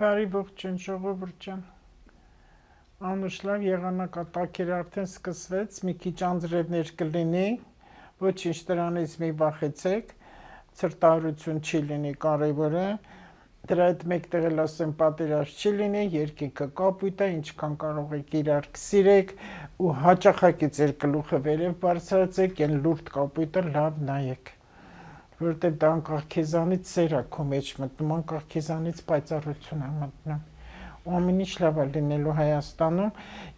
Բարի ողջույն ժողովուրդ ջան։ Անուշլավ եղանակատակերը արդեն սկսվեց, մի քիչ անձրևներ կլինի, ոչինչ դրանից մի վախեցեք, ցրտահարություն չի լինի կարևորը, դրա հետ մեկտեղ էլ ասեմ պատերազմ չի լինի, երկինքը կապույտ է, ինչքան կարող եք իրար սիրեք ու հաճախակի ձեր գլուխը վերև բարձրացեք, այն լուրջ կապույտը լավ նայեք, որովհետև դա անկախ քեզանից սեր է քո մեջ մտնում, անկախ քեզանից պայծառություն է մտնում, ու ամեն ինչ լավ է լինելու Հայաստանում։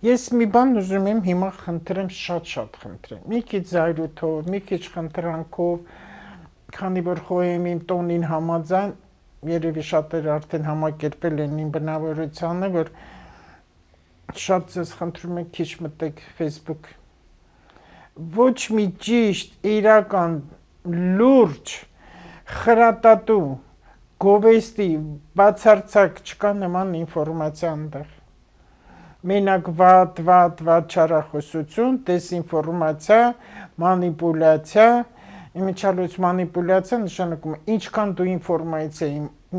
Ես մի բան ուզում եմ հիմա խնդրեմ, շատ խնդրեմ, մի քիչ զայրույթով, մի քիչ խնդրանքով, քանի որ խոհեմ իմ տոնին համաձայն, երևի շատերը արդեն համակերպել են իմ բնավորությանը, որ շատ ձեզ խնդրում եմ քիչ մտեք Facebook, ոչ մի ճիշտ, իրական, լուրջ, խրատատու, գովեստի, բացարձակ չկա նման ինֆորմացիա այնտեղ։ Մենակ վատ չարախոսություն, դեզինֆորմացիա, մանիպուլյացիա, իմիջիալոց մանիպուլյացիա նշանակում է ինչքան դու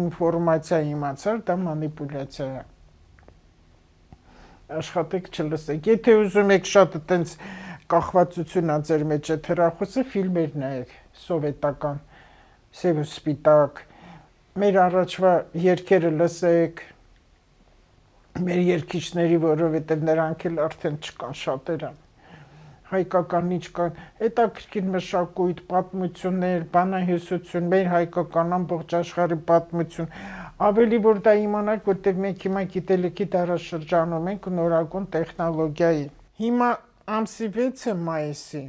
ինֆորմացիա իմացար, դա մանիպուլյացիա է։ Աշխատեք չլսեք։ Եթե ուզում եք շատ այտենց կախվածություն ա ձեր մեջ է թերախոսը, ֆիլմեր նայեք, սովետական, սև ու սպիտակ, մեր առաջվա երգերը լսեք, մեր երգիչների, որովհետև նրանք էլ արդեն չկան շատերը, հայկական ինչ կան, հետաքրքիր մշակույթ, պատմություններ, բանահյուսություն, մեր հայկական ամբողջ աշխարհի պատմություն, ավելի որ դա իմանաք, որտեղ մենք հիմա գիտելիքի դարաշրջանում ենք նորագույն տեխնոլոգիայի։ Հիմա ամսի 6-ը մայիսի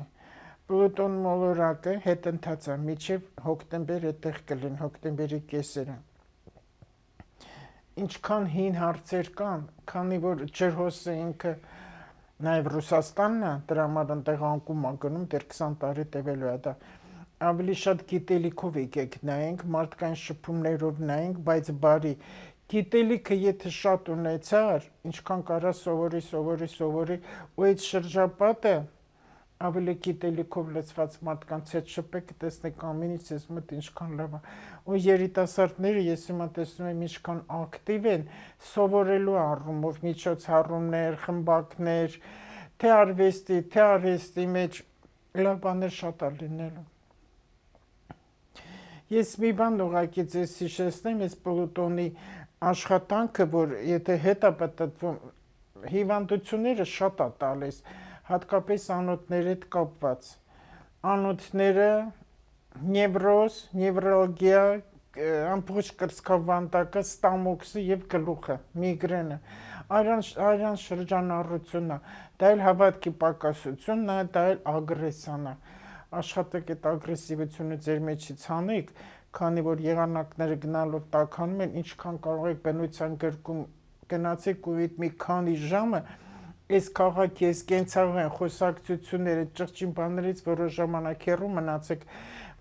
Պլուտոն մոլորակը հետընթաց է, մինչև հոկտեմբեր այդտեղ կլին, հոկտեմբերի կեսերը։ Ինչքան հին հարցեր կան, քանի որ ջրհոսը ինքը նաև Ռուսաստանն է, դրա համար այնտեղ անկում ա գնում, դեռ 20 տարի տևելու է դա։ Ավելի շատ գիտելիքով եկեք նայենք, մարդկային շփումներով նայենք, բայց բարի գիտելիքը եթե շատ ունեցար, ինչքան կարա սովորի, ու այդ շրջապատը ավելի գիտելիքով լցված մարդկանց հետ շփեք, տեսնեք ամեն ինչ ես մոտ ինչքան լավ է։ Ու երիտասարդները ես հիմա տեսնում եմ ինչքան ակտիվ են սովորելու առումով, միջոցառումներ, խմբակներ, թե արվեստի, թե արվեստի մեջ լավ բաներ շատ է լինելու։ Ես մի բան ուղղակի ձեզ հիշեցնեմ, ես Պլուտոնի աշխատանքը, որ եթե հետ է պատտվում, հիվանդությունները շատ է տալիս, հատկապես անոթների հետ կապված։ Անոթները, նևրոզ, նևրալգիա, ամբողջ կրծքավանդակը, ստամոքսը եւ գլուխը, միգրենը, արյան շրջանառությունն է, դա էլ հավատքի պակասությունն է, դա էլ ագրեսիան է։ Աշխատեք այդ ագրեսիվությունը ձեր մեջից հանեք, քանի որ եղանակները գնալով տաքանում են, ինչքան կարող եք բնության գրկում գնացեք ու այդ մի քանի ժամը այս քաղաքի, այս կենցաղային խոսակցությունները, ճղճին բաներից որոշ ժամանակ հեռու մնացեք,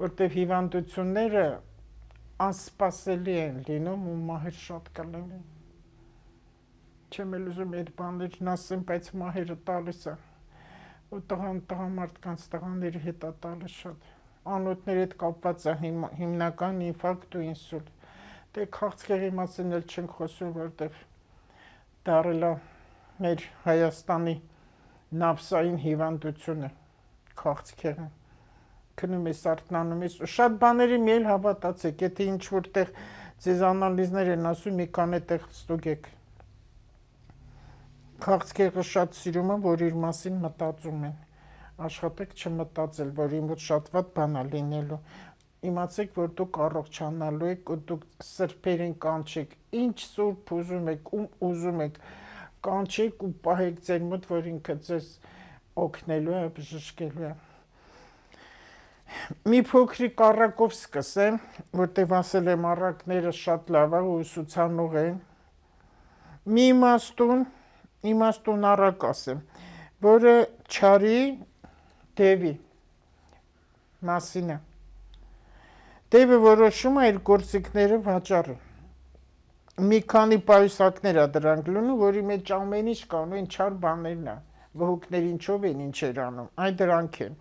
որտեղ հիվանդությունները անսպասելի են լինում ու մահեր շատ կլինեն։ Չեմ էլ ուզում այդ բաներն ասեմ, բայց մահերը տալիս է, ու տղամարդկանց տղաների հետ է տալիս շատ։ Անոթների հետ կապված է հիմնական ինֆարկտ ու ինսուլտ։ Դե քաղցկեղի մասին էլ չենք խոսում, որտեղ դարել է մեր Հայաստանի նավսային հիվանդությունը, քաղցկեղը, քնում ես, արթնանում ես, ու շատ բաների մի էլ հավատացեք, եթե ինչ-որ տեղ ձեզ անալիզներ են ասում, մի քանի տեղ ստուգեք։ Քաղցկեղը շատ սիրում են, որ իր մասին մտածում են, աշխատեք չմտածել, որ իմ մոտ շատ վատ բան է լինելու, իմացեք, որ դուք առողջանալու եք ու դուք սրբերին կանչեք, ինչ սուրբ ուզում եք, ում ուզում եք, կանչեք ու պահեք ձեր մոտ, որ ինքը ձեզ օգնելու է, բժշկելու է։ Մի փոքրիկ առակով սկսեմ, որտեղ ասել եմ առակները շատ լավ է ու ուսուցանող են։ Մի իմաստուն առակ ասեմ, որը չարի դևի մասին է։ Դևը որոշում է իր գործիքները վաճառը։ Մի քանի պայուսակներ է դրանք լինում, որի մեջ ամեն ինչ կա, այն չար բաներն է, վհուկներ ինչով են ինչեր անում, այ դրանք են։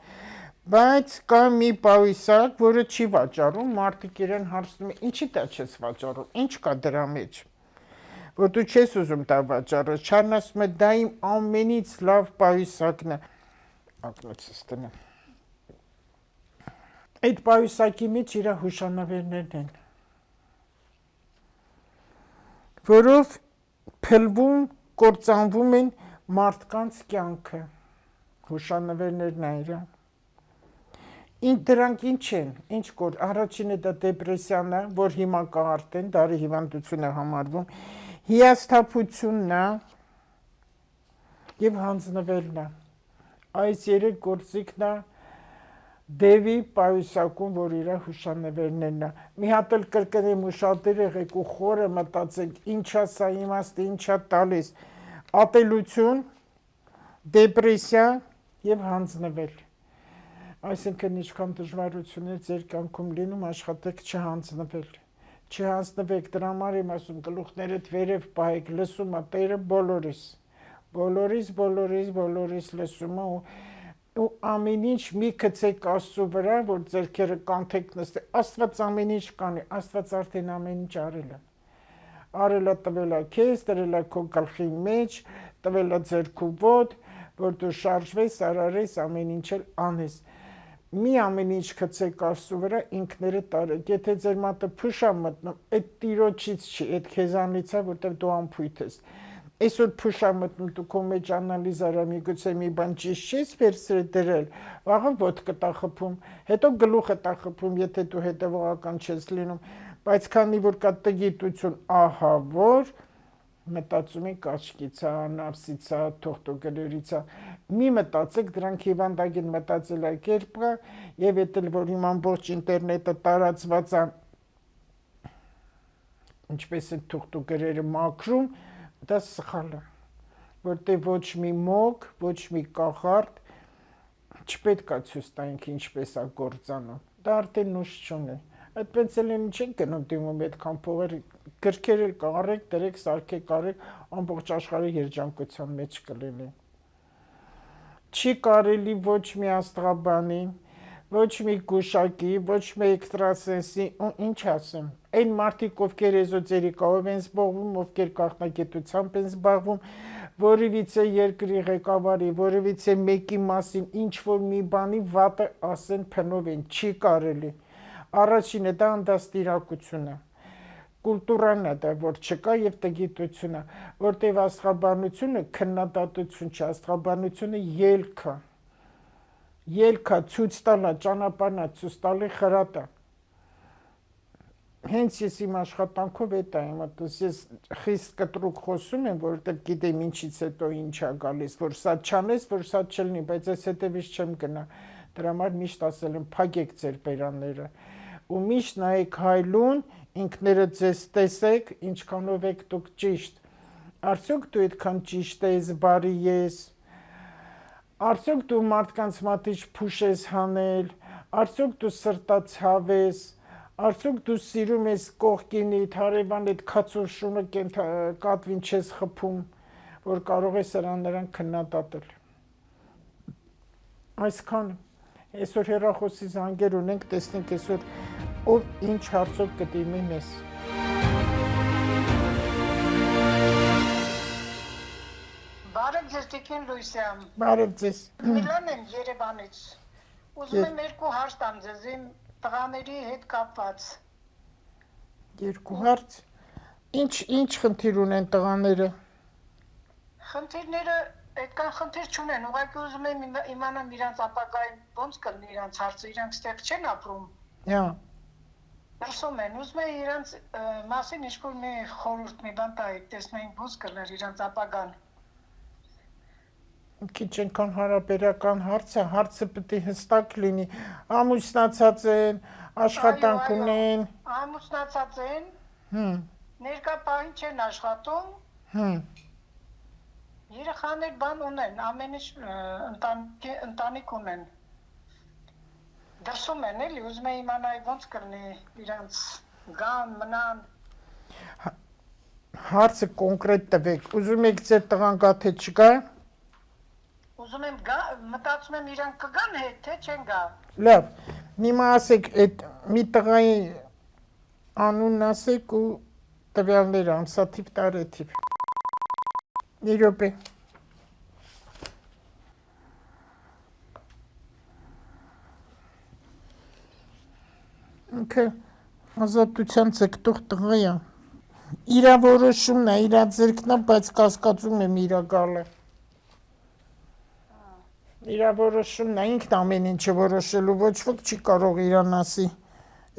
Բայց կա մի պայուսակ, որը չի վաճառում, մարդիկ իրեն հարցնում են, ինչի դա չես վաճառում, ինչ կա դրա մեջ։ որ դու չես ուզում դա վաճառը, Չարն ասում է դա իմ ամենից լավ պայուսակն է, ակնոցս տնեմ, այդ պայուսակի մեջ իրա հուշանվերներն են, որով փլվում, կործանվում են մարդկանց կյանքը, հուշանվերներն է իրա, դրանք ինչ են, ինչ կոր, առաջինը դա դեպրեսիան է, որ հիմա կա արդեն, դարի հիվանդություն է համարվում, հիասթափությունն է և հանձնվելն է, այս երեք գործիքն է դևի պայուսակում, որ իրա հուշանվերներն է, մի հատ էլ կրկնեմ ու շատեր եղեք ու խորը մտածեք, ինչա սա իմաստը, ինչա տալիս, ատելություն, դեպրեսիա և հանձնվել, այսինքն ինչքան դժվարություններ ձեր կյանքում լինում, աշխատեք չհանձնվել, չհանձնվեք, դրա համար եմ ասում, գլուխներդ վերև պահեք, լսում է Տերը բոլորիս լսում է ու ամեն ինչ մի գցեք Աստծո վրա, որ ձեռքերը կանթեք նստեք, Աստված ամեն ինչ կանի, Աստված արդեն ամեն ինչ արել է տվել է քեզ, դրել է քո գլխի մեջ, տվել է ձեռքու ոտ, որ դու շարժվես, արարես, ամեն ինչ էլ անես, մի ամեն ինչ գցեք Աստծո վրա, ինքներդ արեք, եթե ձեր մատը փուշ է մտնում, այդ Տիրոջից չի, այդ քեզանից է, որտեղ դու անփույթ ես, այսօր փուշ է մտնում, դու քո մեջ անալիզ արա, միգուցե մի բան ճիշտ չես վերցրել դրել, վաղը ոտքը տա խփում, հետո գլուխը տա խփում, եթե դու հետևողական չես լինում, բայց քանի որ կա տգիտություն, ահա որ մտածում եք աչքից է, նավսից է, թողտոգրերից է, մի մտածեք, դրանք հիվանդագին մտածելակերպ է, և էդ էլ որ իմ ամբողջ ինտերնետը տարածված է, ինչպես են թողտոգրերը մաքրում, դա սխալ է, որտեղ ոչ մի մոգ, ոչ մի կախարդ չպետք է ցույց տանք ինչպես է գործանում, դա արդեն ուժ չունի, այդպես էլ չեն գնում դիմում այդքան փողեր, գրքեր էլ կարեք, դրեք, սարքեք, արեք, ամբողջ աշխարհը երջանկության մեջ կլինի, չի կարելի ոչ մի աստղաբանի, ոչ մի գուշակի, ոչ մի էքստրասենսի, ինչ ասեմ, այն մարդիկ, ովքեր էզոտերիկայով են զբաղվում, ովքեր գաղտնագիտությամբ են զբաղվում, որևիցե երկրի ղեկավարի, որևիցե մեկի մասին, ինչ-որ մի բանի վատը ասեն փնով են, չի կարելի, առաջինը դա անդաստիարակություն է, կուլտուրան է դա, որ չկա և տգիտություն է, որտև աստղաբանությունը քննադատություն չէ, աստղաբանությունը ելք է, ցույց տալը, ճանապարհն է, ցույց տալի խրատը, հենց ես իմ աշխատանքով էդ եմ, ես խիստ կտրուկ խոսում եմ, որովհետև գիտեմ ինչից հետո ինչ է գալիս, որ սա չանես, որ սա չլինի, բայց ես հետևից չեմ գնա, դրա համար միշտ ասել եմ, փակեք ձեր բերանները, ու միշտ նայեք հայլուն, ինքներդ ձեզ տեսեք, ինչքանով եք դուք ճիշտ, արդյոք դու այդքան ճիշտ ես, բարի ես, արդյոք դու մարդկանց մատիչ փուշ ես հանել, արդյոք դու սրտացավ ես, արդյոք դու սիրում ես կողքինիդ, հարևանիդ քացոր շունը կատվին չես խփում, որ կարող ես նրան քննադատել։ Այսքան այսօր հեռախոսի զանգեր ունենք, տեսնենք այսօր ով ինչ հարցով կդիմի մեզ։ Բարև ձեզ Տիկին Լույսյան։ Բարև ձեզ։ Միլան եմ Երևանից։ Ուզում եմ երկու հարց տամ ձեզ իմ տղաների հետ կապված։ Երկու հարց։ Ինչ խնդիր ունեն տղաները։ Խնդիրները այդքան խնդիր չունեն, ուղղակի ուզում եմ իմանամ իրանց ապագային ոնց կլինի իրանց հարցը, իրանք ստեղ չեն ապրում։ Հա։ Դրսում են, ուզում եմ իրանց մասին ինչ-որ մի խորհուրդ մի բան տայի, տեսնենք ոնց կլներ իրանց ապագան։ Քիչ ենքան հարաբերական հարցը պետք է հստակ լինի, ամուսնացած են, աշխատանք ունեն։ Ամուսնացած են, ներկա պահին չեն աշխատում, երեխաներ բան ունեն, ամեն ինչ ընտանիք ունեն, դրսում են էլի, ուզում եմ իմանալ ոնց կլինի իրանց գան, մնան։ Հարցը կոնկրետ տվեք, ուզում եք ձեր տղան գա թե չգա։ Ուզում եմ գա, մտածում եմ իրանք կգան հետ, թե չեն գա։ Լավ, հիմա ասեք, այդ մի տղայի անունն ասեք ու տվյալները, ամսաթիվ, տարեթիվ։ Մի րոպե։ Ինքը ազատության ձգտող տղա է։ Իրա որոշումն է, իրա ձեռքն է, բայց կասկածում եմ իրա գալը։ Իրա որոշումն է, ինքն ամեն ինչը որոշելու, ոչ ոք չի կարող իրան ասի։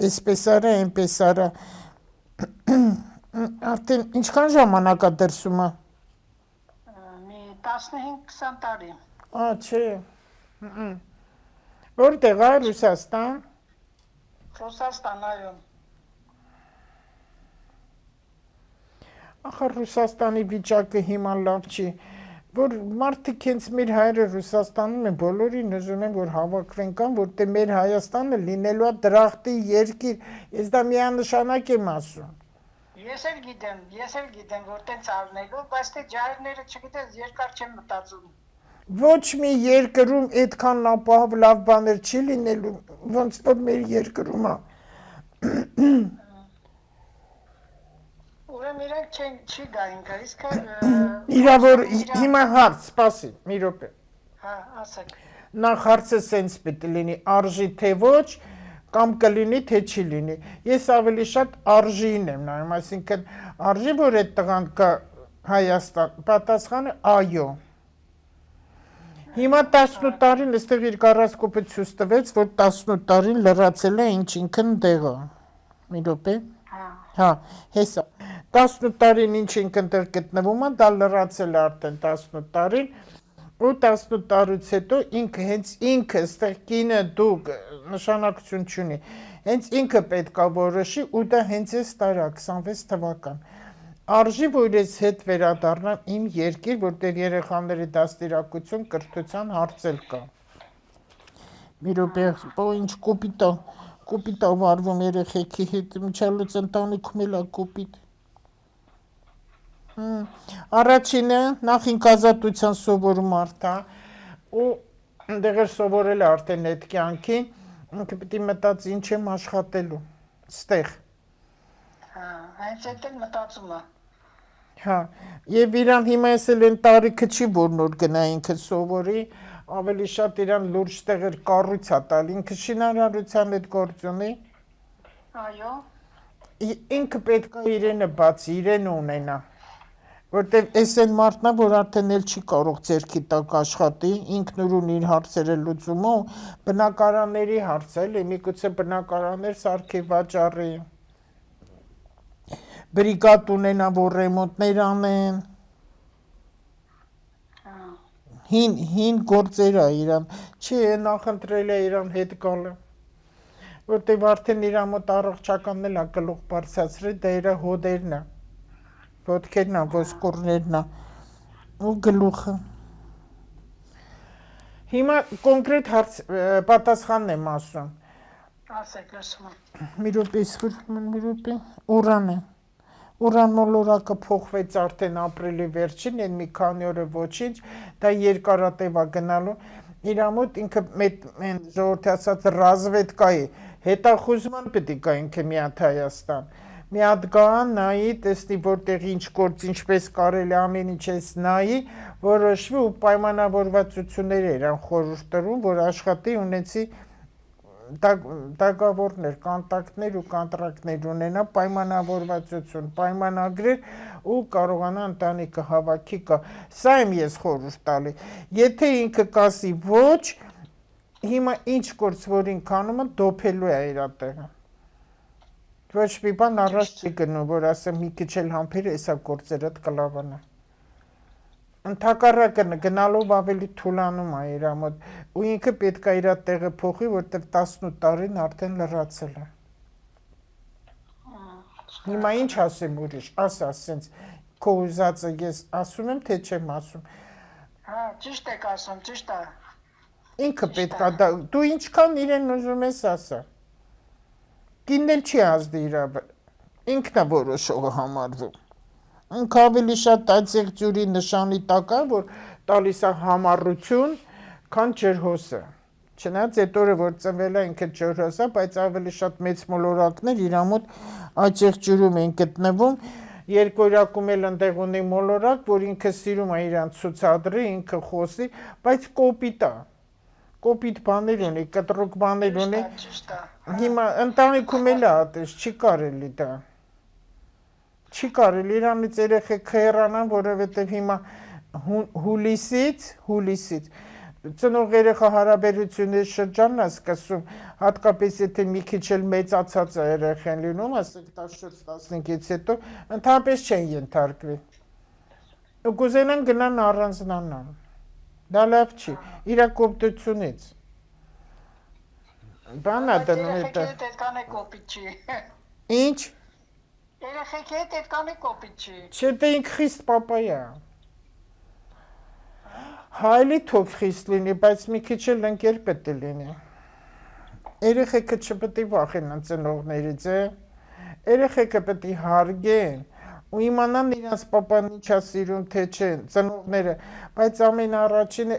Էսպես արա, այնպես արա։ Արդեն ինչքան ժամանակ է դրսում է։ Մի 15-20 տարի։ Չէ։ Որտեղ է, Ռուսաստան։ Ռուսաստան, այո։ Ախր Ռուսաստանի վիճակը հիմա լավ չի, որ մարդիկ հենց մեր հայերը Ռուսաստանում են, բոլորին ուզում են, որ հավաքվեն կան, որտեղ մեր Հայաստանը լինելու է դրախտի երկիր, ես դա միանշանակ եմ ասում։ Ես էլ գիտեմ, որ տենց արնելու, բայց թե ջահելները չգիտես, երկար չեմ մտածում։ Ոչ մի երկրում այդքան ապահով լավ բաներ չի լինելու, ոնց որ մեր երկրում է։ Ուրեմն իրենք չի գա ինքը, իսկ Իրա որ հիմա հարց, սպասի, մի րոպե։ Հա, ասեք։ Նախ հարցը սենց պետք լինի, արժի թե ոչ, կամ կլինի թե չի լինի։ Ես ավելի շատ արժին եմ նայում, այսինքն արժի որ այդ տղան կա Հայաստան, պատասխանը այո։ Հիմա 18 տարին այստեղ իր գարասկոպը ցույց տվեց, որ 18 տարին լրացել է ինչ ինքն տեղը։ Մի րոպե։ Հա, հեսա։ 18 տարին ինչ ինքն տեղ գտնվում է, դա լրացել է արդեն 18 տարին, ու 18 տարուց հետո ինքը հենց ինքը այստեղ կինը դու նշանակություն չունի։ Հենց ինքը պետք է որոշի ու դա հենց էս տարա 26 թվական։ Արժի որ ես հետ վերադառնամ իմ երկիր, որտեղ երեխաների դաստիարակություն, կրթության հարցեր կա։ Մի րոպե, ինչ կոպիտ վարվում երեխեքի հետ, միջալուց ընտանիքում էլ է կոպիտ։ Առաջինը նախ ինք ազատության սովորում արդա ու ընդեղ էր սովորել արդեն այդ կյանքին, ինքը պիտի մտածի ինչ եմ աշխատելու, ստեղ։ Հենց այդ էլ մտածում է։ Հա, եւ իրան հիմա էսել են տարիքը չի, որ նոր գնա ինքը սովորի, ավելի շատ իրան լուրջ տեղեր կառույց է տալ, ինքը շինարարության հետ գործ ունի։ Այո։ Ինքը պետք է իրենը բացի, իրենը ունենա, որտեվ էս են մարդն է, որ արդեն էլ չի կարող ձեռքի տակ աշխատի, ինքնուրույն իր հարցերը լուծում ու բնակարանների հարց էլի, միգուցե բնակարաններ սարքի վաճառի, բրիգադ ունենա, որ ռեմոնտներ անեն, հին գործեր է իրան, չի նախընտրել է իրան հետ գալը, որտև արդեն իրա մոտ առողջականն էլ է գլուխ բարձրացրել, դա իրա հոդերն է, ոտքերն է, ոսկորներն է, ու գլուխը։ Հիմա կոնկրետ պատասխանն եմ ասում։ Ասեք, լսում եմ։ Մի րոպե, Ուրան է։ Ուրան մոլորակը փոխվեց արդեն ապրիլի վերջին, այն մի քանի օր ոչինչ, դա երկարատև է գնալու։ Իրա մոտ ինքը ժողովրդի ասած ռազվեդկայի հետախուզման պետք է գա ինքը մի հատ Հայաստան։ Մի հատ գա, նայի, տեսնի որտեղ ինչ գործ, ինչպես կարելի ամեն ինչ էս նայի, որոշվի ու պայմանավորվածություններ իրան խորհուրդ տրում, որ աշխատի ունեցի դագավորներ, կոնտակտներ ու կոնտրակտներ ունենա, պայմանավորվածություն, պայմանագրեր ու կարողանա ընտանիքը հավաքի կա։ Սա եմ ես խորհուրդ տալի։ Եթե ինքը կասի ոչ, հիմա ինչ գործ որ ինք անում է, դոփելու է իր տեղը։ Ոչ մի բան առաջ չի գնում, որ ասեմ մի քիչ էլ համբեր էսա գործերդ կլավանա։ Ընդհակառակը գնալով ավելի թուլանում է իր մոտ ու ինքը պետք է իր տեղը փոխի, որտեղ 18 տարին արդեն լրացել է։ Հիմա ինչ ասեմ ուրիշ, ասա, ասենց քո ուզածը ես ասում եմ, թե չեմ ասում։ Հա, ճիշտ եք ասում, ճիշտ է։ Ինքը պետք է դա, դու ինչքան իրեն ուզում ես ասա։ Կինն էլ չի ազդի իր, ինքն է որոշողը համարվում։ Ինքը ավելի շատ այցեղ ջուրի նշանի տակ է, որ տալիս է համառություն, քան ջրհոսը։ Չնայած այդ օրը որ ծնվել է ինքը ջրհոս է, բայց ավելի շատ մեծ մոլորակներ իր մոտ այցեղ ջուրում են գտնվում, երկորակում էլ ընդեղ ունի մոլորակ, որ ինքը սիրում է իրան ցուցադրի, ինքը խոսի, բայց կոպիտ է։ Կոպիտ բաներ ունի, կտրուկ բաներ ունի։ Ճիշտ է։ Հիմա ընտանիքում էլ է ատես, չի կարելի դա։ Չի կարելի իրանից երեխեք հեռանան, որովհետև հիմա հուլիսից ծնող երեխա հարաբերությունների շրջանն է սկսում, հատկապես եթե մի քիչ էլ մեծացած է երեխան լինում, ասենք 14-15-ից հետո ընդհանրապես չեն ենթարկվի։ Ու կուզենան գնան առանձնանան։ Դա լավ չի, իրա կոպտությունից։ Բանա դնում հետը։ Երեխեքի հետ այդքան է կոպիտ չի։ Ինչ։ Երեխեքի հետ այդքան է կոպիտ չի։ Չէ, դե ինք խիստ պապայա։ Հայլի թող խիստ լինի, բայց մի քիչ էլ ընկեր պետք է լինի։ Երեխեքը չպետք է վախենան ծնողներից, երեխեքը պետք է հարգեն ու իմանան իրանց պապան ինչա սիրում, թե չէ, ծնողները, բայց ամենաառաջինը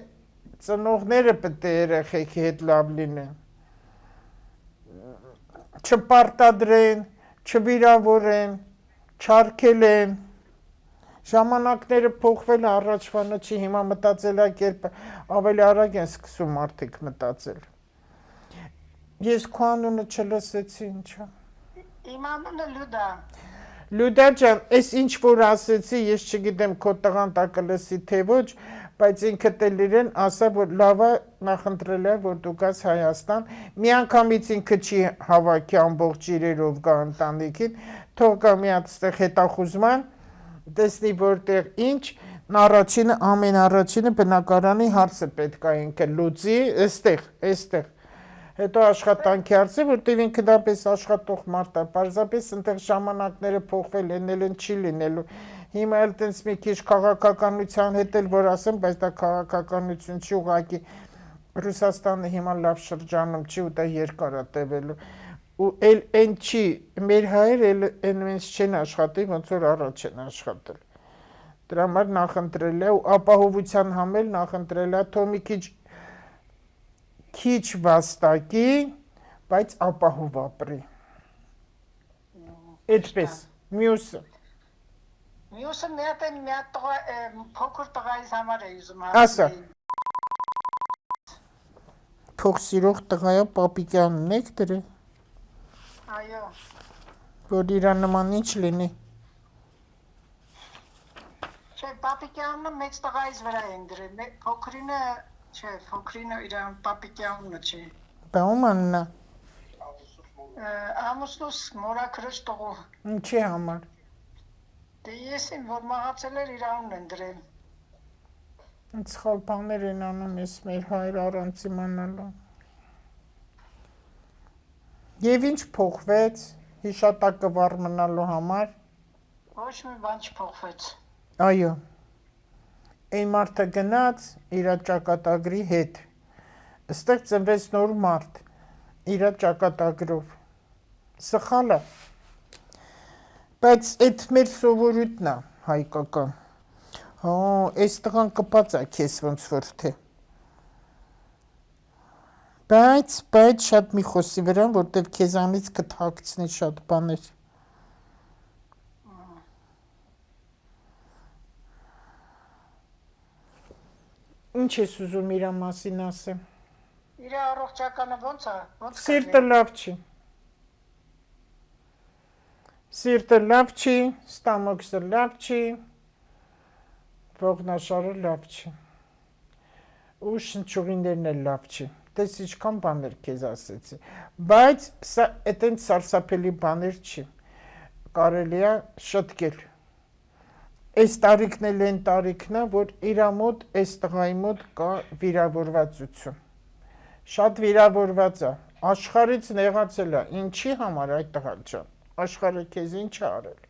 ծնողները պետք է երեխեքի հետ լավ լինեն։ Չպարտադրեն, չվիրավորեն, չարգելեն։ Ժամանակները փոխվել է, առաջվանը չի, հիմա մտածելակերպը ավելի արագ են սկսում մարդիկ մտածել։ Ես քո անունը չլսեցի, ինչա։ Իմ անունը Լյուդա։ Լյուդա ջան, այս ինչ որ ասեցի, ես չգիտեմ քո տղան տա կլսի թե ոչ, բայց ինքդ էլ իրեն ասա, որ լավ է նախընտրել է, որ դու գաս Հայաստան, միանգամից ինքը չի հավաքի ամբողջ իրերով գա ընտանիքին, թող գա մի հատ ստեղ հետախուզման, տեսնի որտեղ ինչ, ամենաառաջինը բնակարանի հարցը պետք է ինքը լուծի, այստեղ, հետո աշխատանքի հարցը, որտեղ ինքը դապես աշխատող մարդ է, պարզապես ընդեղ ժամանակները փոխվել են, էլ չի լինելու, հիմա էլ տենց մի քիչ քաղաքականության հետ էլ որ ասեմ, բայց դա քաղաքականություն չի, ուղղակի Ռուսաստանը հիմա լավ շրջանում չի ու դա երկար է տևելու, ու էլ այն չի, մեր հայերը էլ այնպես չեն աշխատի, ոնց որ առաջ են աշխատել, դրա համար նախընտրել է ու ապահովության համել նախընտրել է, թող մի քիչ վաստակի, բայց ապահով ապրի, այդպես, մյուսը։ Մյուսը մի հատ փոքր տղայիս համար է ուզում ասա, փող սիրող տղայա պապիկյանն եք դրել, այո, որ իրան նման ինչ լինի, չէ, պապիկյանը մեծ տղայիս վրա են դրել, փոքրինը, չէ, փոքրինը իրան պապիկյանունը չի, բա ում անունն է, ամուսնուս մորաքրոջ տղու, ինչի համար, դե եսին, որ մահացել էր իր անունն են դրել, սխալ բաներ են անում ես մեր հայր առանց իմանալու, և ինչ փոխվեց, հիշատակը վառ մնալու համար, ոչ մի բան չփոխվեց, այո, այն մարդը գնաց իրա ճակատագրի հետ, ստեղ ծնվեց նոր մարդ, իրա ճակատագրով, սխալ է, բայց այդ մեր սովորույթն է հայկական, այս տղան կպած է քեզ ոնց որ թե, բայց շատ մի խոսի վրա, որտև քեզանից կթաքցնի շատ բաներ, ինչ ես ուզում իրա մասին ասեմ, իր առողջականը ոնց է, սիրտը լավ չի, ստամոքսը լավ չի, ողնաշարը լավ չի, ու շնչուղիներն էլ լավ չի, տես ինչքան բաներ քեզ ասեցի, բայց սա այդենց սարսափելի բաներ չի, կարելի է շտկել, այս տարիքն էլ են տարիքն է, որ իրա մոտ, այս տղայի մոտ կա վիրավորվածություն, շատ վիրավորված է, աշխարհից նեղացել է, ինչի համար այդ տղա ջան, աշխարհը քեզ ինչ է արել,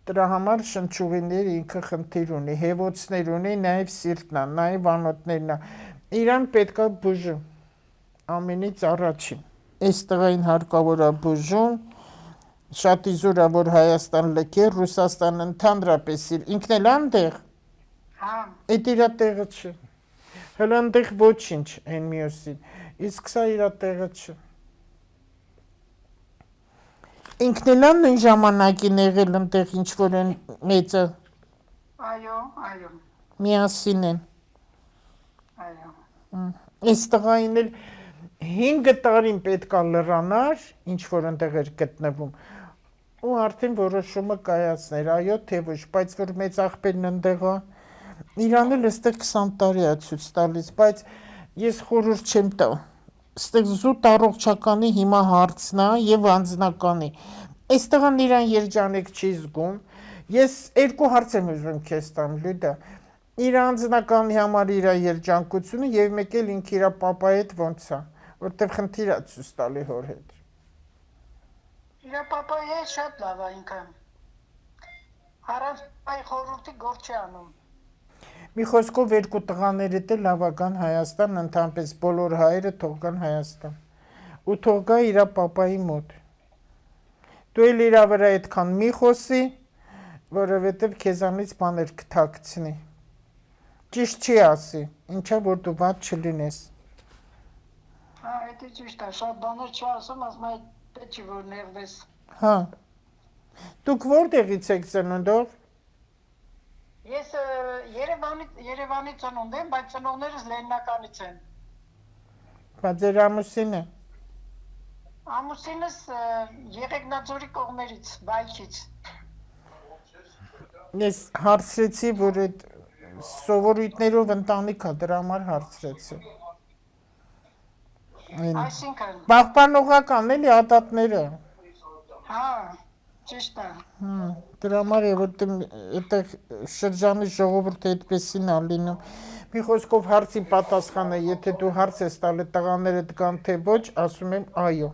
դրա համար շնչուղիներ ինքը խնդիր ունի, հեվոցներ ունի, նաև սիրտն է, նաև անոթներն է, իրան պետք է բուժում, ամենից առաջին, այս տղային հարկավոր է բուժում, շատ իզուր է, որ Հայաստան լքեր, Ռուսաստան ընդհանրապես ինքն էլ անդեղ, այդ իրա տեղը չէ, հələ անդեղ ոչինչ են մյուսին, իսկ սա իրա տեղը չէ, Ինքն էլ նույն ժամանակին եղել ընտեղ ինչ որ են մեծը Այո, այո, միասին են։ այո։ Այս տղային էլ 5 տարին պետքա լրանար, ինչ որ ընտեղ էր գտնվում։ Ու արդեն որոշումը կայացներ, այո, թե ոչ, բայց որ մեծ աղբերն ընդեղ է, իրան էլ այստեղ 20 տարի է ցույց տալիս, բայց ես խորհուրդ չեմ տա։ Այստեղ զուտ առողջականի հիմա հարցն է եւ անձնականի։ Այստեղան իրան երջանիկ չի զգում։ Ես երկու հարց եմ ուզում քեզ տամ, Լյուդա։ Իր անձնականի համար իր երջանկությունը եւ մեկ էլ ինքը իր պապայի հետ ոնց է, որտեղ խնդիր է ցույց տալի հոր հետ։ Իր պապայի հետ շատ լավ է ինքը։ Առանց այ խորհրդի գործ չի անում։ Մի խոսքով երկու տղաներիդ էլ լավական Հայաստան, ընդհանրապես բոլոր հայերը թող գան Հայաստան։ Ու թող գա իր պապայի մոտ։ Դու էլ իր վրա այդքան մի խոսի, որովհետև քեզանից բաներ կթաքցնի։ Ճիշտ չի ասի, ինչա որ դու ված չլինես։ Հա, դա ճիշտ է, շատ բաներ չի ասում, ասում է դե չի որ ներվես։ Հա։ Դուք որտեղից եք ծնունդով։ Ես Երևանի ծնունդ եմ, բայց ծնողներս Լենինականից են։ Բայց ձեր ամուսինը։ Ամուսինս Եղեգնաձորի կողմերից, Բայքից։ Ես հարցրեցի, որ այդ սովորույթներով ընտանիք է, դրա համար հարցրեցի։ Այսինքն, Պահպանողական էլի ադատները։ հա, ճիշտ է։ Դրա համար է, որ այդտեղ շրջանի ժողովուրդը այդպեսին է լինում։ Մի խոսքով հարցի պատասխանը, եթե դու հարց ես տալի տղաներդ կան թե ոչ, ասում եմ այո։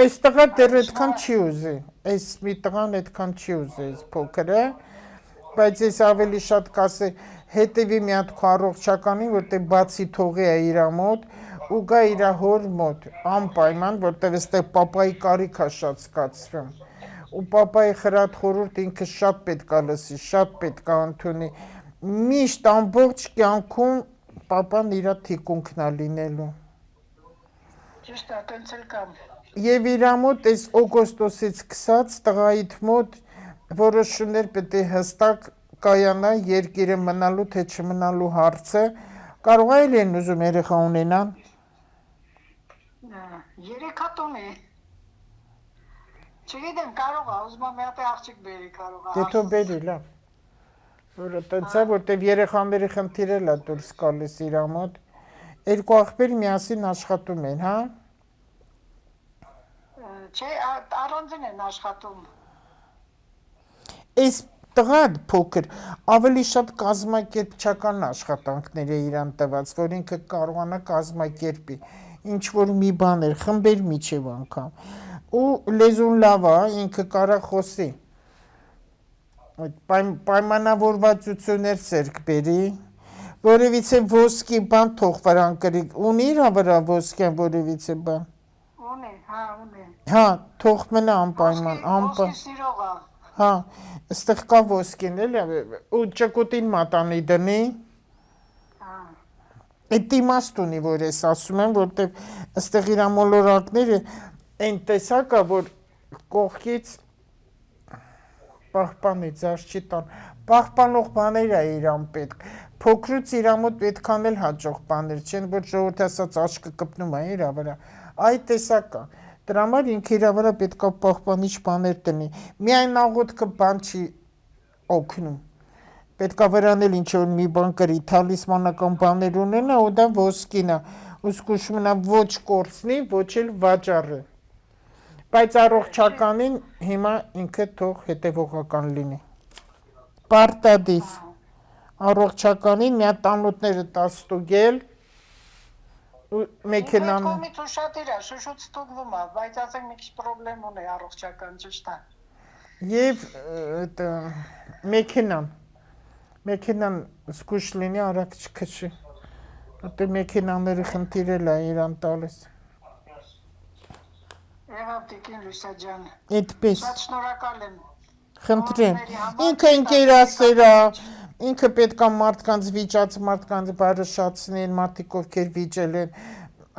Այս տղա դեռ այդքան չի ուզի, այս մի տղան այդքան չի ուզի, այս փոքրը, բայց ես ավելի շատ կասե հետևի մի հատ քո առողջականին, որտեղ բացի թողի է իր մոտ ու գա իր հոր մոտ, անպայման, որտեղ այստեղ պապայի կարիք է շատ զգացվում։ Ու պապայի խրատ խորհուրդ ինքը շատ պետք է լսի, շատ պետք է ընդունի։ Միշտ ամբողջ կյանքում պապան իր թիկունքն է լինելու։ Ճիշտ է, տենց էլ կամ։ Եվ իր մոտ այս օգոստոսից սկսած տղայիդ մոտ որոշումներ պետք է հստակ կայանա երկիրը մնալու թե չմնալու հարցը։ Կարող է են ուզում երեխա ունենան։ 3 հատ ունի։ Չգիտեմ, կարող է, ուզում եմ մի հատ աղջիկ բերի, կարող է։ Դե թող բերի, լավ։ Որը տենց է, որտեղ երեխաների խնդիրը է դուրս գալիս իր մոտ։ Երկու աղբեր միասին աշխատում են, հա։ Չէ, առանձին են աշխատում։ Այս տղան փոքր ավելի շատ կազմակերպչական աշխատանքներ է իրան տված, որ ինքը կարողանա կազմակերպի ինչ որ մի բաներ, խմբեր միջև անգամ։ Ու լեզուն լավ է, ինքը կարա խոսի։ Պայմանավորվածություններ ցերկ բերի, որևիցե ոսկի բան թող վրան կրի, ունի իր վրա ոսկյան որևիցե բան։ Ունի, հա, ունի։ Հա, թող մնա անպայման, Ոսկի սիրող է։ Հա, այստեղ կա ոսկին էլի, ու ճկուտին մատանի դնի։ Հա։ Այդ իմաստ ունի, որ ես ասում եմ, որտեղ այստեղ իր մոլորակները այն տեսակա, որ կողքից պահպանի ձաշ չի տան, պահպանող բաներ է իրան պետք, փոքրուց իր մոտ պետք անել հաջող բաներ, չեն որ ժողովուրդը ասած աչքը կպնում է իր վրա, այդ տեսակա, դրա համար ինքը իր վրա պետք է պահպանիչ բաներ տնի, միայն աղոթքը բան չի օգնում, պետք է վրանել ինչ որ մի բան կրի, թալիսմանական բաներ ունենա, ու դա ոսկին է, ու զգուշ մնա ոչ կորցնի, ոչ էլ վաճառի, բայց առողջականին հիմա ինքը թող հետևողական լինի, պարտադիր, առողջականին մի հատ տանոթները 10 ստուգել, ու մեքենան… Ինքը կոմից ուշադիր է, շուշուց ստուգվում է, բայց ասենք մի քիչ պրոբլեմ ունի առողջական, ճիշտ է։ Եվ մեքենան զգուշ լինի, արագ չքշի, որտեղ մեքենաների խնդիրել է իրան տալիս։ Եղավ Տիկին Լույսա ջան։ Այդպես։ Շատ շնորհակալ եմ։ Խնդրեմ։ Ինքը ընկերասեր է, ինքը պետք է մարդկանց վիճած, մարդկանց բարշացնեն, մարդիկ ովքեր վիճել են,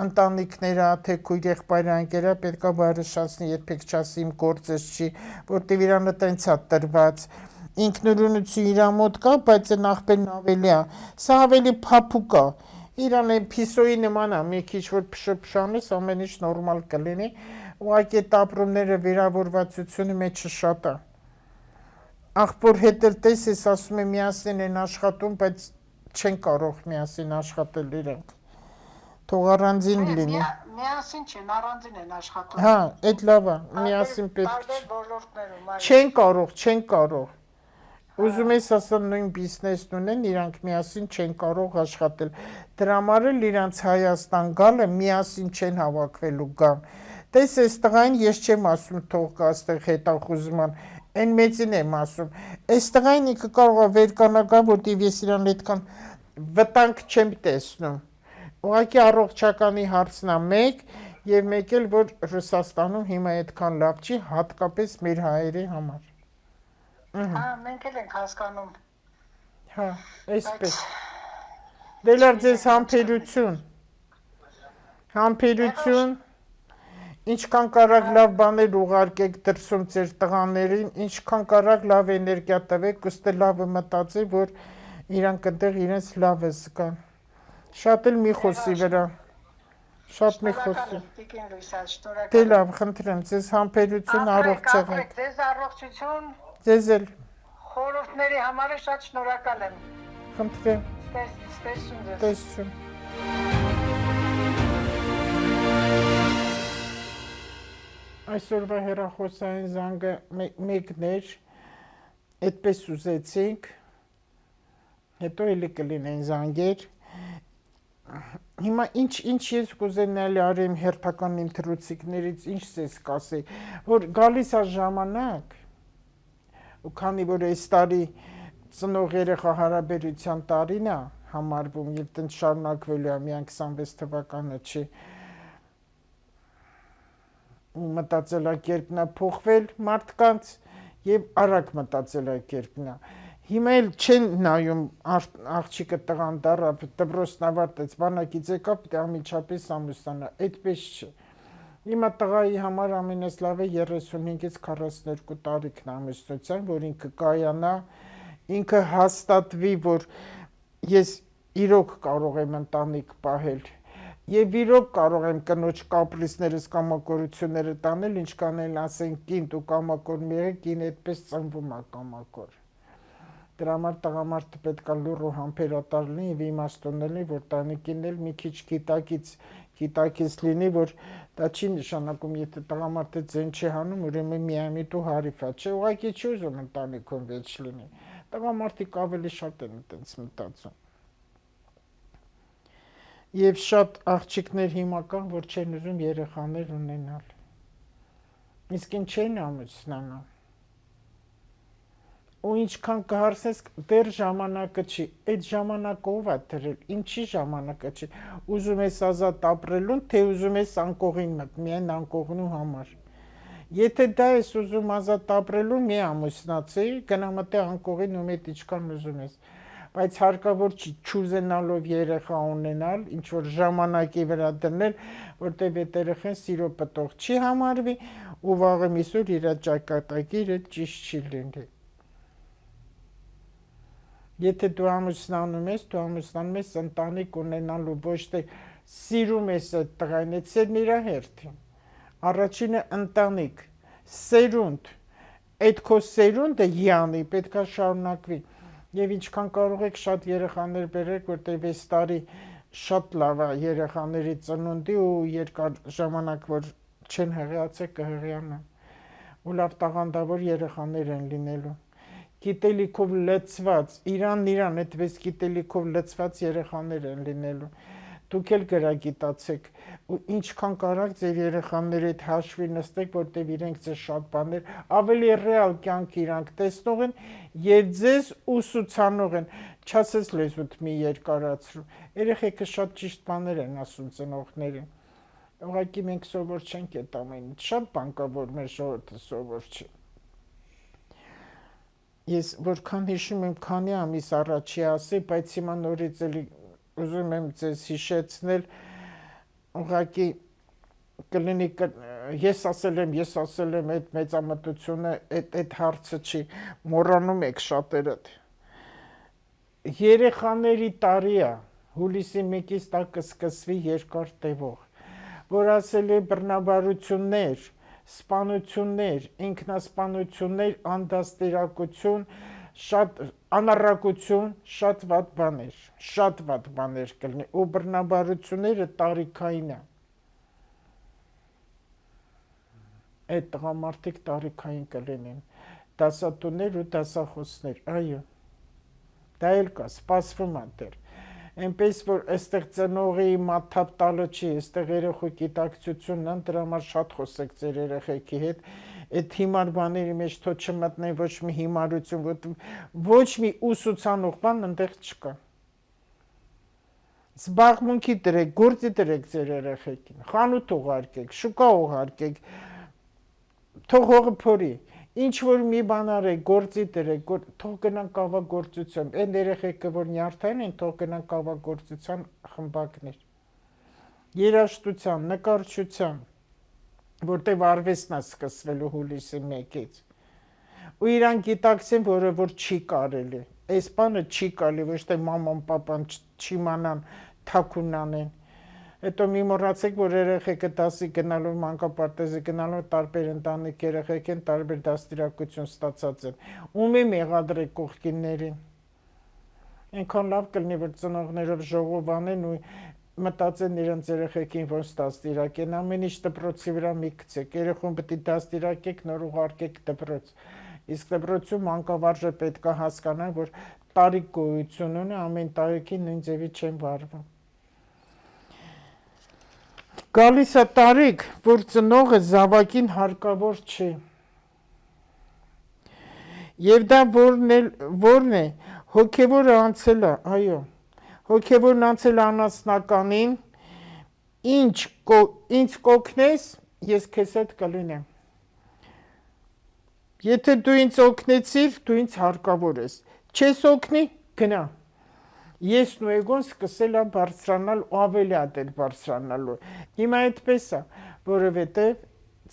ընտանիքները, թե քույր եղբայր անկերա պետքա բարշացնի, երբեք չասի իմ գործս չի, որտեվ իրանը տենց է տրված։ Ինքնուրույնություն իր մոտ կա, բայց այն աղբերն ավելի է։ Սա ավելի փափուկ է։ Իրան է փիսոյի նման է, մի քիչ որ փշփշանես, ամեն ինչ նորմալ կլինի։ Ուղղակի այդ ապրումները վիրավորվածությունը մեջը շատ է։ Աղբոր հետ էլ տես ես ասում եմ միասին են աշխատում, բայց չեն կարող միասին աշխատել իրենք։ Թող առանձին լինի։ Միասին չեն, առանձին են աշխատում։ Հա, այդ լավ է, միասին պետք Տարբեր ոլորտներում, այո։ չեն կարող։ Ուզում ես ասել նույն բիզնեսն ունեն, իրանք միասին չեն կարող աշխատել։ Դրա համար էլ իրանց Հայաստան գալը միասին չեն հավաքվելու գան։ Տես այս տղային ես չեմ ասում թող կա այստեղ հետախուզման, այն մեծին եմ ասում։ Այս տղային ինքը կարող է վերկանա, որտեվ ես իրան այդքան վտանգ չեմ տեսնում։ Ուղղակի առողջականի հարցն է մեկ, եւ մեկ էլ որ Ռուսաստանում հիմա այդքան լավ չի, հատկապես մեր հայերի համար։ Հա, մենք էլ ենք հասկանում։ Հա, այսպես։ Դե լավ ձեզ համբերություն, ինչքան կարակ լավ բաներ ուղարկեք դրսում ձեր տղաներին, ինչքան կարակ լավ էներգիա տվեք, ուստի լավը մտածի, որ իրանք այնտեղ իրենց լավը զգան։ Շատ էլ մի խոսի վրա։ Շատ մի խոսի։ Տիկին Լույսա, շնորհակալ։ Դե լավ, խնդրեմ, ձեզ համբերություն, առողջ եղեք։ Ձեզ առողջություն, Ձեզ էլ խորհուրդների համար շատ շնորհակալ եմ։ խնդրեմ, Տեսություն ձեզ։ տեսություն։ Այսօրվա հեռախոսային զանգը մեկն էր, այդպես ուզեցինք, հետո էլի կլինեն զանգեր։ Հիմա ինչ ես կուզենալի արեմ հերթական ընթրուցիկներից, ինչ ես կասի, որ գալիս է ժամանակ, ու քանի որ այս տարի ծնող երեխա հարաբերության տարին է համարվում եւ տենց շարունակվելու է միայն 26 թվականը չի, ու մտածելակերպն է փոխվել մարդկանց եւ արագ մտածելակերպն է։ Հիմա էլ չեն նայում աղջիկը տղան դառավ, դպրոցն ավարտեց, բանակից եկավ, պետք է անմիջապես ամուսնանա, այդպես չէ։ Հիմա տղայի համար ամենից լավը 35-ից 42 տարիքն ամուսնության, որ ինքը կայանա, ինքը հաստատվի, որ ես իրոք կարող եմ ընտանիք պահել, եւ իրոք կարող եմ կնոջ կապրիզներս կամակորությունները տանել, ինչքան էլ ասեն կին դու կամակոր մի եղեք, կին այդպես ծնվում է կամակոր։ Դրա համար տղամարդը պետք է լուռ ու համբերատար լինի եւ իմաստուն լինի, որ տանիքին էլ մի քիչ գիտակից լինի, որ դա չի նշանակում, եթե տղամարդը ձեն չի հանում, ուրեմն միամիտ ու հարիֆա չէ, ուղղակի չի ուզում ընտանիքում վեճ լինի։ Տղամարդիկ ավելի շատ են այդպես մտածում։ Եվ շատ աղջիկներ հիմա կան, որ չեն ուզում երեխաներ ունենալ։ Իսկ ինչ չեն ամուսնանա։ Ու ինչքան կհարցնես, դեռ ժամանակը չի, այդ ժամանակը ով է դրել, ինչի ժամանակը չի, ուզում ես ազատ ապրելուն, թե ուզում ես անկողին մտ, միայն անկողնու համար։ Եթե դա ես ուզում ազատ ապրելուն, մի ամուսնացի, գնա մտե անկողին ու մետ ինչքան ուզում ես, բայց հարկավոր չի չուզենալով երեխա ունենալ, ինչ որ ժամանակի վրա դնել, որտեվ այդ երեխան սիրո պտող չի համարվի, ու վաղը միսուր իր ճակատագիրը ճիշտ չի լինի։ Եթե դու ամուսնանում ես ընտանիք ունենալու, ոչ թե սիրում ես այդ տղային, այդ սերն իր հերթին։ Առաջինը ընտանիք, սերունդ, այդ քո սերունդը յանի պետք է շարունակվի։ Եվ ինչքան կարող եք շատ երեխաներ բերեք, որտեղ այս տարի շատ լավ է երեխաների ծնունդի ու երկար ժամանակ որ չեն հղիացել կհղիանան։ Ու լավ տաղանդավոր երեխաներ են լինելու։ Գիտելիքով լցված, իրան այդպես գիտելիքով լցված երեխաներ են լինելու։ Դուք էլ գրագիտացեք ու ինչքան կարաք ձեր երեխաների հետ հաշվի նստեք, որտեղ իրենք ձեզ շատ բաներ, ավելի ռեալ կյանք իրանք տեսնող են եւ ձեզ ուսուցանող են, չասես լեզուդ մի երկարացրու։ Երեխեքը շատ ճիշտ բաներ են ասում ծնողներին։ Ուղղակի մենք սովոր չենք այդ ամենը, շատ բան կա, որ մեր ժողովուրդը սովոր չի։ Ես որքան հիշում եմ, քանի ամիս առաջ ասի, բայց հիմա նորից էլի ուզում եմ ձեզ հիշեցնել, ուղղակի կլինի ես ասել եմ այդ մեծամտությունը այդ հարցը չի մոռանում եք շատերդ երեխաների տարի է հուլիսի 1-ից դա կսկսվի երկար տևող որ ասել է բռնաբարություններ սպանություններ ինքնասպանություններ անդաստիարակություն շատ անառակություն շատ վատ բաներ կլինի ու բռնաբարությունները տարիքային է այդ տղամարդիկ տարիքային կլինեն դասատուներ ու դասախոսներ այո դա էլ կա սպասվում է դեռ այնպես որ այստեղ ծնողի մաթափ տալը չի այստեղ երեխու գիտակցությունն է դրա համար շատ խոսեք ձեր երեխեքի հետ այդ հիմար բաների մեջ թող չմտնեն ոչ մի հիմարություն ոչ մի ուսուցանող բան այնտեղ չկա զբաղմունքի դրեք գործի դրեք ձեր երեխեքին խանութ ուղարկեք շուկա ուղարկեք թող հողը փորի ինչ որ մի բան արեք գործի դրեք թող գնան կավագործության այն երեխեքը որ նյարդային են թող գնան կավագործության խմբակներ երաժշտության նկարչության որտեղ արվեստն է սկսվելու հուլիսի 1-ից ու իրան գիտակցեն որը որ չի կարելի այս բանը չի կարելի ոչ թե մաման պապան չիմանան թաքուն անեն Հետո մի մոռացեք, որ երեխեքը դասի գնալու, մանկապարտեզի գնալու տարբեր ընտանիք երեխեք են, տարբեր դաստիարակություն ստացած են։ Ում է մեղադրեք կողքիններին։ Այնքան լավ կլինի, որ ծնողներով ժողով անեն ու մտածեն իրենց երեխեքին ոնց դաստիարակեն, ամեն ինչ դպրոցի վրա մի գցեք, երեխուն պետք է դաստիարակեք, նոր ուղարկեք դպրոց։ Իսկ դպրոցում մանկավարժը պետք է հասկանա, որ տարիք գոյություն ունի, ամեն տարիքի նույն ձևի չեն վարվում։ Գալիս է տարիք, որ ծնողը զավակին հարկավոր չի։ Եվ դա որն է, հոգևորը անցել է, այո, հոգևորն անցել է անասնականին, ինձ կօգնես, ես քեզ հետ կլինեմ։ Եթե դու ինձ օգնեցիր, դու ինձ հարկավոր ես, չես օգնի, գնա։ Եսն ու էգոն սկսել է բարձրանալ ու ավելի ադել բարձրանալու։ Հիմա այդպես է, որովհետև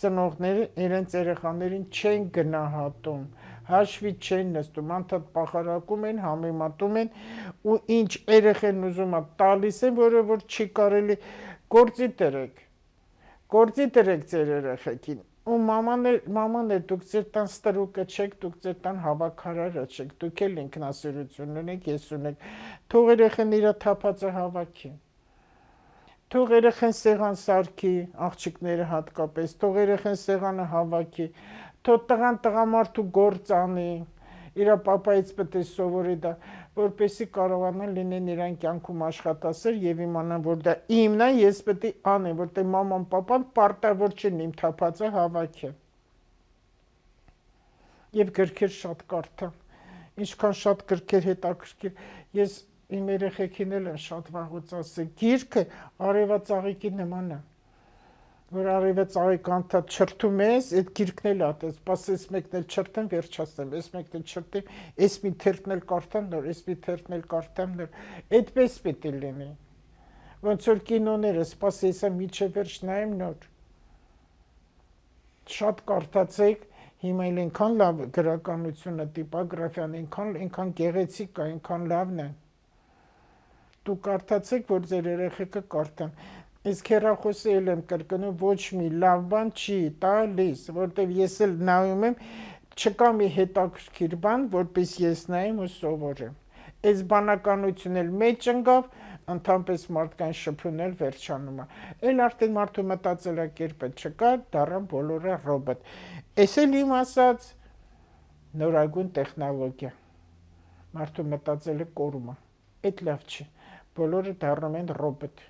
ծնողները իրենց երեխաներին չեն գնահատում, հաշվի չեն նստում, անդադ պախարակում են, համեմատում են ու ինչ երեխեն ուզում է տալիս են, որը որ չի կարելի գործի դրեք ձեր երեխեքին։ Ու մաման է, դուք ձեր տան ստրուկը չեք, դուք ձեր տան հավաքարարը չեք, դուք էլ ինքնասիրություն ունեք, ես ունեք, թող երեխեն իրա թափածը հավաքի, թող երեխեն սեղան սարքի, աղջիկները հատկապես, թող երեխեն սեղանը հավաքի, թող տղան տղամարդու գործ անի, իրա պապայից պետք է սովորի դա, որպեսզի կարողանան լինեն իրան կյանքում աշխատասեր եւ իմանան, որ դա իմն է, ես պետք է անեմ, որտեղ մաման պապան պարտավոր չեն իմ թափածը հավաքել։ Եվ գրքեր շատ կարդան, ինչքան շատ գրքեր հետաքրքիր, ես իմ երեխեքին էլ եմ շատ վաղուց ասել, գիրքը արևածաղիկի նման է, որ արևածաղիկ անդադ չրթում ես, այդ գիրքն էլ ատես, սպասես մեկն էլ չրթեմ, վերջացնեմ, ես մեկն էլ չրթեմ, ես մի թերթն էլ կարդամ նոր, ես մի թերթն էլ կարդամ նոր, այդպես պետք է լինի, ոնց որ կինոները, սպասես միջև վերջ նայեմ նոր, շատ կարդացեք, հիմա էլ այնքան լավ գրականությունը, տիպագրաֆիան, այնքան գեղեցիկ է, այնքան լավն է, դու կարդացեք, որ ձեր երեխեքը կարդան, Իսկ հեռախոսը էլ եմ կրկնում, ոչ մի լավ բան չի տալիս, որտեղ ես էլ նայում եմ, չկա մի հետաքրքիր բան, որպես ես նայեմ ու սովորեմ։ Այս բանականությունն էլ մեջ ընկավ, ընդհանրապես մարդկային շփումն էլ վերջանում է։ Էլ արդեն մարդու մտածելակերպը չկա, դառան բոլորը ռոբոտ։ Էս էլ իմ ասած նորագույն տեխնոլոգիա։ Մարդու մտածելը կորում է։ Այդ լավ չի։ Բոլորը դառնում են ռոբոտ։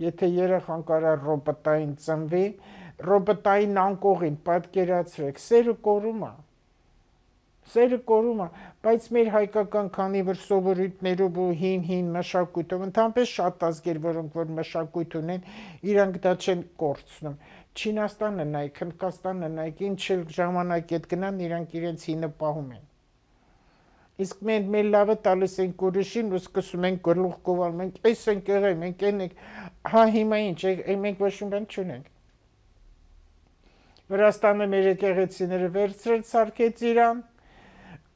Եթե երեխան կարա ռոբոտային ծնվի, ռոբոտային անկողին պատկերացրեք, սերը կորում է, բայց մեր հայկական քանի որ սովորույթներով ու հին մշակույթով, ընդհանրապես շատ ազգեր, որոնք որ մշակույթ ունեն, իրանք դա չեն կորցնում։ Չինաստանը նայեք, Հնդկաստանը նայեք, ինչ էլ ժամանակ հետ գնան, իրանք իրենց հինը պահում են։ Իսկ մենք մեր լավը տալիս ենք ուրիշին ու սկսում ենք գլուխ կովալ, մենք էս ենք եղել, մենք են ենք, Հա հիմա ինչ, մենք ոչ մի բան չունենք։ Վրաստանը մեր եկեղեցիները վերցրեց, սարքեց իրան,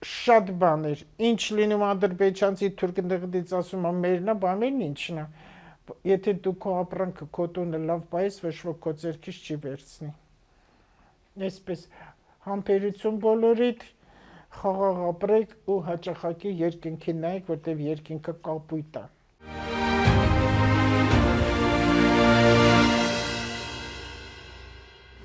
շատ բաներ։ Ինչ լինում ադրբեջանցի թուրքնդղդից ասում է մերն է, բամերն ինչն է։ Եթե դու քո ապրանքը, քո տունը լավ բայես, ոչ ոք քո ձեռքից չի վերցնի։ Այսպես համբերություն բոլորիդ, խաղաղ ապրեք ու հաճախակի երկինքին նայեք, որտեղ երկինքը կապույտ է։